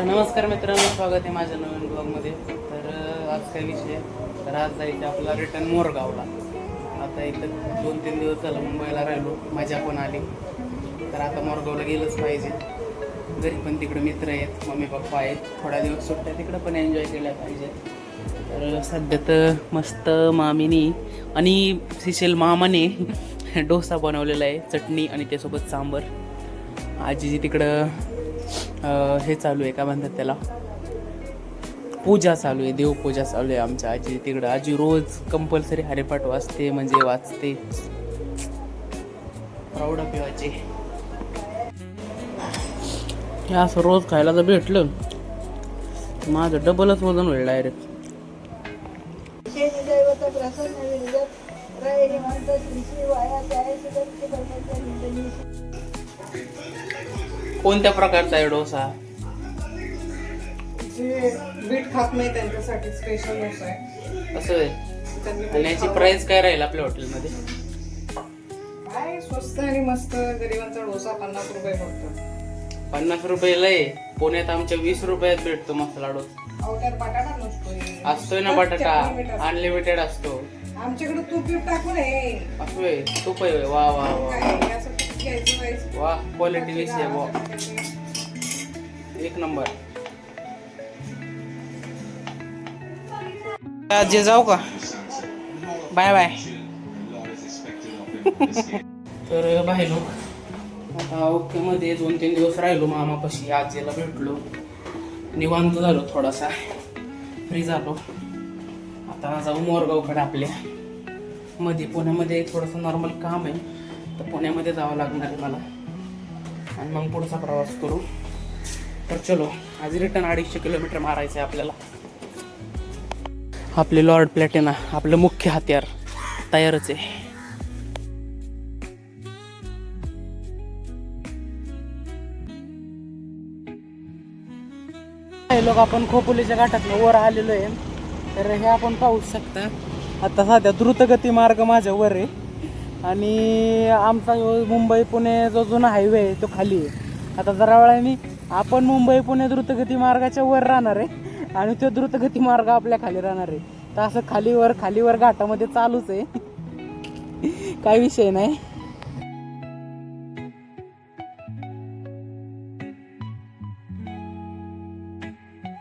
नमस्कार मित्रांनो, स्वागत आहे माझ्या नवीन ब्लॉगमध्ये. तर आज काय विषय आहे, तर आज जायचं आपला रिटर्न मोरगावला. आता इथं 2-3 दिवस झालं मुंबईला राहिलो, मजा पण आली. तर आता मोरगावला गेलंच पाहिजे. घरी पण तिकडे मित्र आहेत, मम्मी पप्पा आहेत, थोड्या दिवस सुट्ट्या तिकडं पण एन्जॉय केल्या पाहिजे. तर सध्या तर मस्त मामीनी आणि सिशेल मामाने डोसा बनवलेला आहे, चटणी आणि त्यासोबत सांबर. आजीची तिकडं हे चालू आहे, काय म्हणतात त्याला, पूजा चालू आहे, देवपूजा चालू आहे आमच्या आजी तिकडं. आजी रोज कंपल्सरी हरिपाठ वाचते, म्हणजे वाचते. प्राऊड ऑफ यू आजी. हे असं रोज खायला जर भेटलं माझं डबलच वजन होईल डायरेक्ट. कोणत्या प्रकारचा आहे डोसा? जे बीट खात नाही त्यांच्यासाठी स्पेशल डोसा आहे. असं आहे. आणि याची प्राइस काय राहील आपल्या हॉटेलमध्ये? काय स्वस्त आणि मस्त गरिबांचा डोसा 50 रुपये फक्त. 50 रुपयाला आहे. पुण्यात आमच्या 20 रुपयात भेटतो मसाला डोसा. अहो त्यात बटाटा नसतोय. असतोय ना बटाटा, अनलिमिटेड असतो. आमच्याकडे तूप बीप टाकून आहे. असं आहे, तूप आहे. वा वा वा काय असं घ्यायचं व्हायचं. वा, क्वालिटी विषय वा, एक नंबर. आजी जाऊ का? Bye bye. तर बाय लोक, आता ओके मध्ये 2-3 दिवस राहिलो मामापाशी. आजीला भेटलो, निवांत झालो, थोडासा फ्री झालो. आता जाऊ मोरगावकडे आपल्या. मध्ये पुण्यामध्ये थोडंसं नॉर्मल काम आहे, तर पुण्यामध्ये जावं लागणार आहे मला, आणि मग पुढचा प्रवास करू. तर चलो, आज रिटर्न 250 किलोमीटर मारायचं आहे आपल्याला. आपले लॉर्ड प्लॅटिना, आपलं मुख्य हत्यार तयारच आहे. हे लोक आपण खोपोलीच्या घाटातनं वर आलेलो आहे. तर हे आपण पाहू शकता. आता सध्या द्रुतगती मार्ग माझ्या वर आहे, आणि आमचा मुंबई पुणे जो जुना हायवे आहे तो खाली आहे. आता जरा वेळाने आपण मुंबई पुणे द्रुतगती मार्गाच्या वर राहणार आहे, आणि तो द्रुतगती मार्ग आपल्या खाली राहणार आहे. तर असं खालीवर घाटामध्ये चालूच आहे. काही विषय नाही.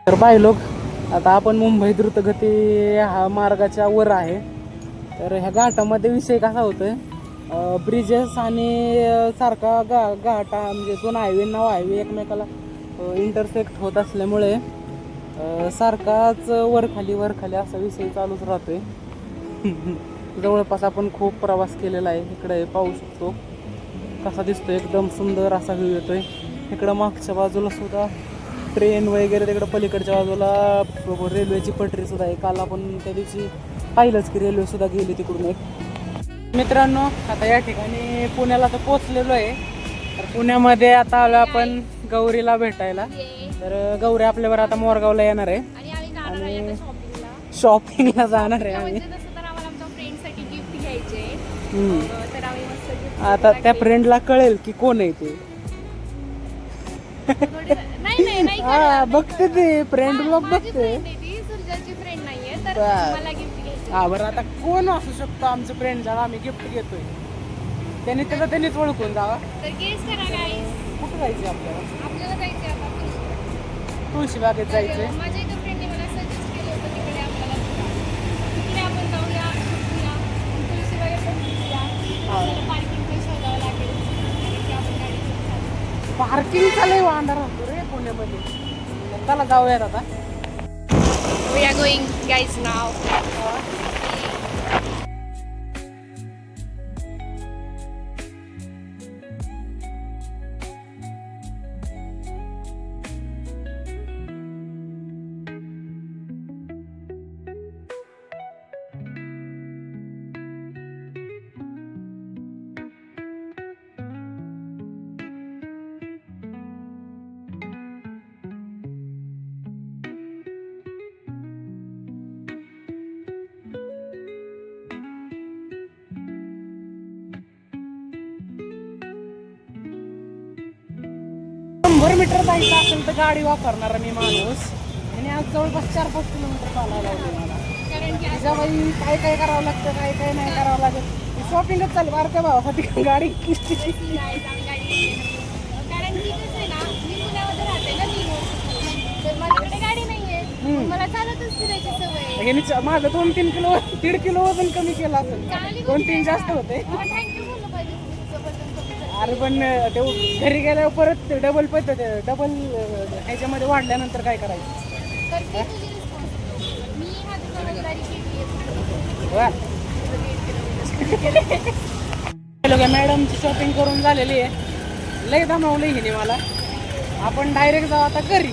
तर बाय लोक, आता आपण मुंबई द्रुतगती हा मार्गाच्या वर आहे. तर ह्या घाटामध्ये विषय कसा होतोय, ब्रिजेस आणि सारखा घाटा म्हणजे दोन हायवे हायवे एकमेकाला इंटरसेक्ट होत असल्यामुळे सारखाच वर खाली असा विषय चालूच राहतोय. जवळपास आपण खूप प्रवास केलेला आहे. इकडे पाहू शकतो कसा दिसतोय, एकदम सुंदर असा व्ह्यू येतोय. इकडं मागच्या बाजूला सुद्धा ट्रेन वगैरे, तिकडं पलीकडच्या बाजूला रेल्वेची पटरी सुद्धा आहे. काल आपण त्या दिवशी पाहिलंच की रेल्वे सुद्धा गेली तिकडून एक. मित्रांनो, आता या ठिकाणी पुण्याला तर पोचलेलो आहे. तर पुण्यामध्ये आता आलो आपण गौरीला भेटायला. तर गौरी आपल्यावर आता मोरगावला येणार आहे, आणि शॉपिंगला जाणार आहे आम्ही. आता त्या फ्रेंडला कळेल की कोण आहे ते. हा, बघते ते फ्रेंड ब्लॉग बघते. हा बरं, आता कोण असू शकतो आमचं फ्रेंड, ज्याला आम्ही गिफ्ट घेतोय. त्यांनीच ओळखून जावा. कुठं जायचं आपल्याला? तुळशी बागेत जायचंय. पार्किंगचा लय वांदा राहतो रे पुण्यामध्ये. चला जाऊयात आता. We are going, guys, now. 100 metre जायचं असेल तर गाडी वापरणारा मी माणूस आणि आज जवळपास 4-5 किलोमीटर चालायला लावलं मला. कारण की तिच्या बाई काय काय करावं लागतं, काय काय नाही करावं लागत. शॉपिंगच चालू बारक्या भावासाठी गाडी. नाही, आम्ही गाडी नाही घेणार. कारण की कसं आहे ना, मी पुण्यामध्ये राहते ना 3 वर्ष, तर माझ्याकडे गाडी नाहीये. मला चालतच फिरायची सवय आहे. ह्यांनी माझं 2-3 किलो 1.5 किलो वजन कमी केलं असेल. चांगली 2-3 जास्त होते. थँक्यू बोललं पाहिजे तुमचं वजन कमी झालं. अरे पण ते घरी गेल्यावर परत डबल डबल ह्याच्यामध्ये वाढल्यानंतर काय करायचं. तर ती तुझी responsibility. मी माझी जबाबदारी केली आहे. लोक मॅडमची शॉपिंग करून झालेली आहे. लय दमावलं हिने मला. आपण डायरेक्ट जाऊ आता घरी.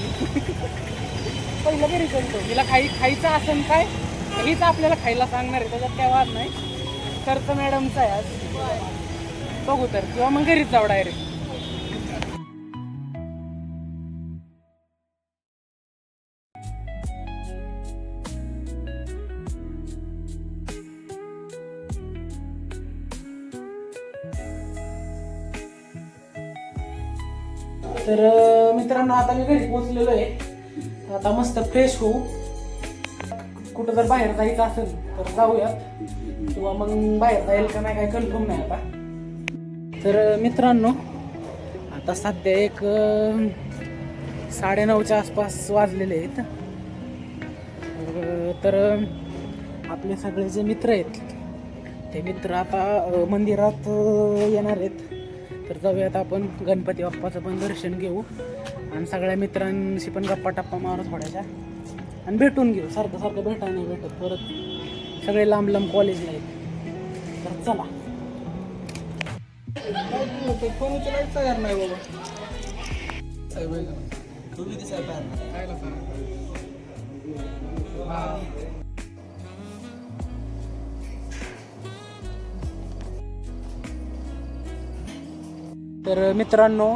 पहिलं घरी चलतो. हिला खायचं असेल काय हीच आपल्याला खायला सांगणार आहे, त्याच्यात काय वाद नाही. खर्च मॅडमचा आहे आज. बघू तर किंवा मग घरीच जाऊ डायरेक्ट. तर मित्रांनो आता मी घरी पोहोचलेलो आहे. आता मस्त फ्रेश होऊ. कुठं जर बाहेर जायचं असेल तर जाऊयात किंवा मग बाहेर जाईल का नाही काय कन्फर्म नाही आता. तर मित्रांनो आता सध्या एक 9:30च्या आसपास वाजलेले आहेत. तर आपले सगळे जे मित्र आहेत ते मित्र आता मंदिरात येणार आहेत. तर जाऊयात आपण गणपती बाप्पाचं पण दर्शन घेऊ आणि सगळ्या मित्रांशी पण गप्पा टप्पा मारू थोड्याशा आणि भेटून घेऊ. सारखं सारखं भेटायला नाही भेटत, परत सगळे लांब लांब कॉलेजला आहेत. तर चला. फोन उचलायचा तयार नाही बाबा. तर मित्रांनो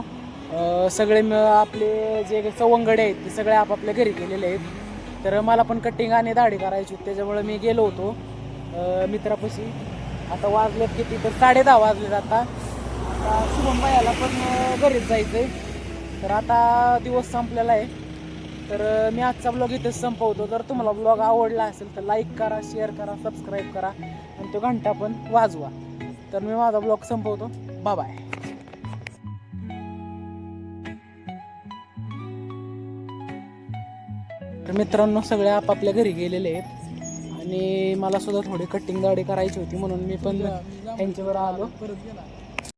सगळे आपले जे सवंगडे आहेत ते सगळे आपापल्या घरी गेलेले आहेत. तर मला पण कटिंग आणि दाढी करायची होती, त्याच्यामुळे मी गेलो होतो मित्रापाशी. आता वाजलेत किती तर 10:30 वाजलेत. आता शुभम भाईला पण घरीच जायचं आहे. तर आता दिवस संपलेला आहे. तर मी आजचा ब्लॉग इथेच संपवतो. जर तुम्हाला ब्लॉग आवडला असेल तर लाईक करा, शेअर करा, सबस्क्राईब करा आणि तो घंटा पण वाजवा. तर मी माझा ब्लॉग संपवतो. बाय. तर मित्रांनो सगळे आपापल्या घरी गेलेले आहेत आणि मला सुद्धा थोडी कटिंग दाढी करायची होती म्हणून मी पण त्यांच्यावर आलो.